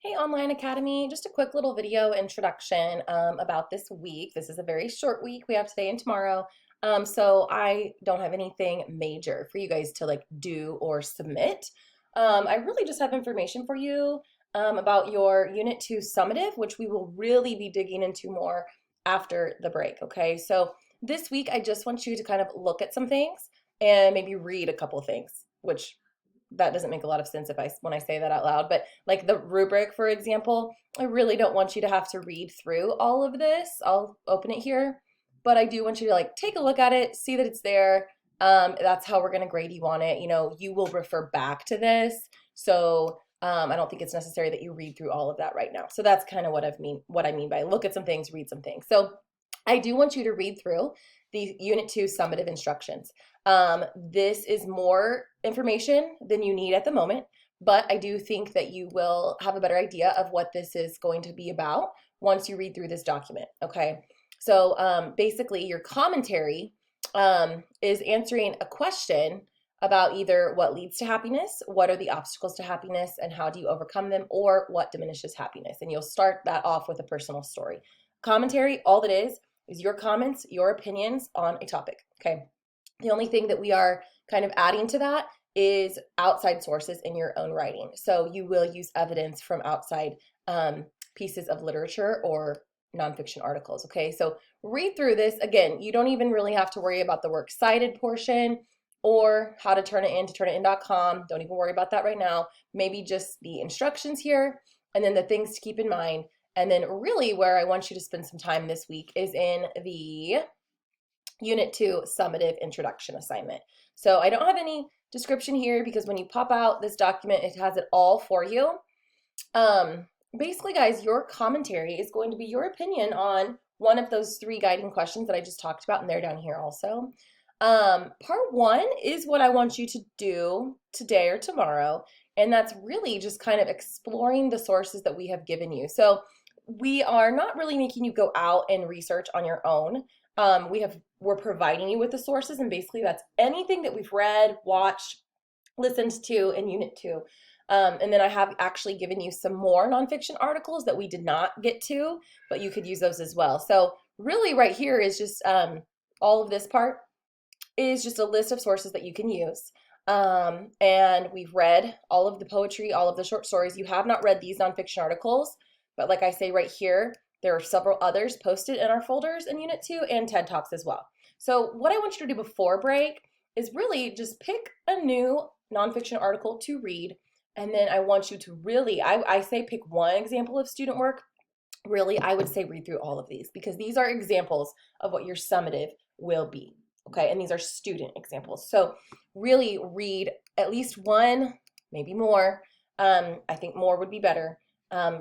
Hey, Online Academy, just a quick little video introduction about this week. This is a very short week. We have today and tomorrow. So I don't have anything major for you guys to like do or submit. I really just have information for you about your Unit 2 summative, which we will really be digging into more after the break, okay? So this week, I just want you to kind of look at some things and maybe read a couple of things, which that doesn't make a lot of sense if I when I say that out loud, but like the rubric, for example, I really don't want you to have to read through all of this. I'll open it here, but I do want you to like take a look at it, see that it's there. That's how we're going to grade you on it. You know, you will refer back to this. So I don't think it's necessary that you read through all of that right now. So that's kind of what I mean by look at some things, read some things. So I do want you to read through the Unit 2 summative instructions. This is more information than you need at the moment, but I do think that you will have a better idea of what this is going to be about once you read through this document, okay? So basically, your commentary is answering a question about either what leads to happiness, what are the obstacles to happiness, and how do you overcome them, or what diminishes happiness. And you'll start that off with a personal story. Commentary, all that is your comments, your opinions on a topic, okay? The only thing that we are kind of adding to that is outside sources in your own writing. So you will use evidence from outside pieces of literature or nonfiction articles, okay? So read through this. Again, you don't even really have to worry about the works cited portion or how to turn it in to turnitin.com. Don't even worry about that right now. Maybe just the instructions here and then the things to keep in mind. And then really where I want you to spend some time this week is in the Unit 2 summative introduction assignment. So I don't have any description here because when you pop out this document, it has it all for you. Basically, guys, your commentary is going to be your opinion on one of those three guiding questions that I just talked about, and they're down here also. Part one is what I want you to do today or tomorrow, and that's really just kind of exploring the sources that we have given you. So we are not really making you go out and research on your own. We're providing you with the sources, and basically that's anything that we've read, watched, listened to in Unit 2. And then I have actually given you some more nonfiction articles that we did not get to, but you could use those as well. So really right here is just all of this part is just a list of sources that you can use. And we've read all of the poetry, all of the short stories. You have not read these nonfiction articles, but like I say right here, there are several others posted in our folders in Unit 2 and TED Talks as well. So what I want you to do before break is really just pick a new nonfiction article to read. And then I want you to really, I say pick one example of student work. Really, I would say read through all of these because these are examples of what your summative will be. Okay, and these are student examples. So really read at least one, maybe more. I think more would be better.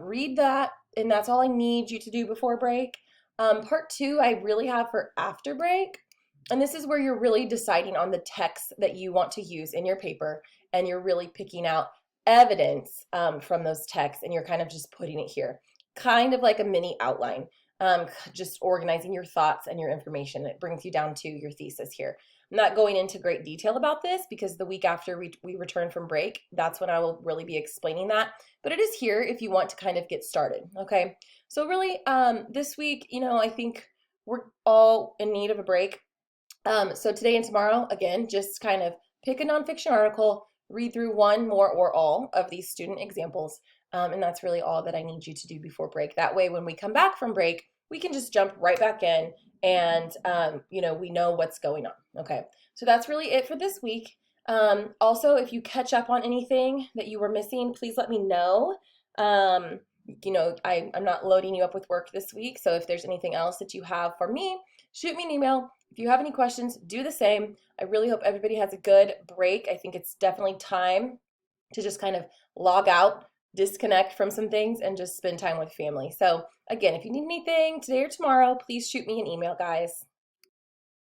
Read that, and that's all I need you to do before break. Part two, I really have for after break. And this is where you're really deciding on the text that you want to use in your paper, and you're really picking out evidence from those texts, and you're kind of just putting it here, kind of like a mini outline, just organizing your thoughts and your information. It brings you down to your thesis here. I'm not going into great detail about this because the week after we return from break, that's when I will really be explaining that. But it is here if you want to kind of get started, okay? So really, this week, you know, I think we're all in need of a break. So today and tomorrow, again, just kind of pick a nonfiction article, read through one, more, or all of these student examples, and that's really all that I need you to do before break. That way, when we come back from break, we can just jump right back in and, you know, we know what's going on. Okay, so that's really it for this week. Also, if you catch up on anything that you were missing, please let me know. You know, I'm not loading you up with work this week, so if there's anything else that you have for me, shoot me an email. If you have any questions, do the same. I really hope everybody has a good break. I think it's definitely time to just kind of log out, disconnect from some things, and just spend time with family. So again, if you need anything today or tomorrow, please shoot me an email, guys.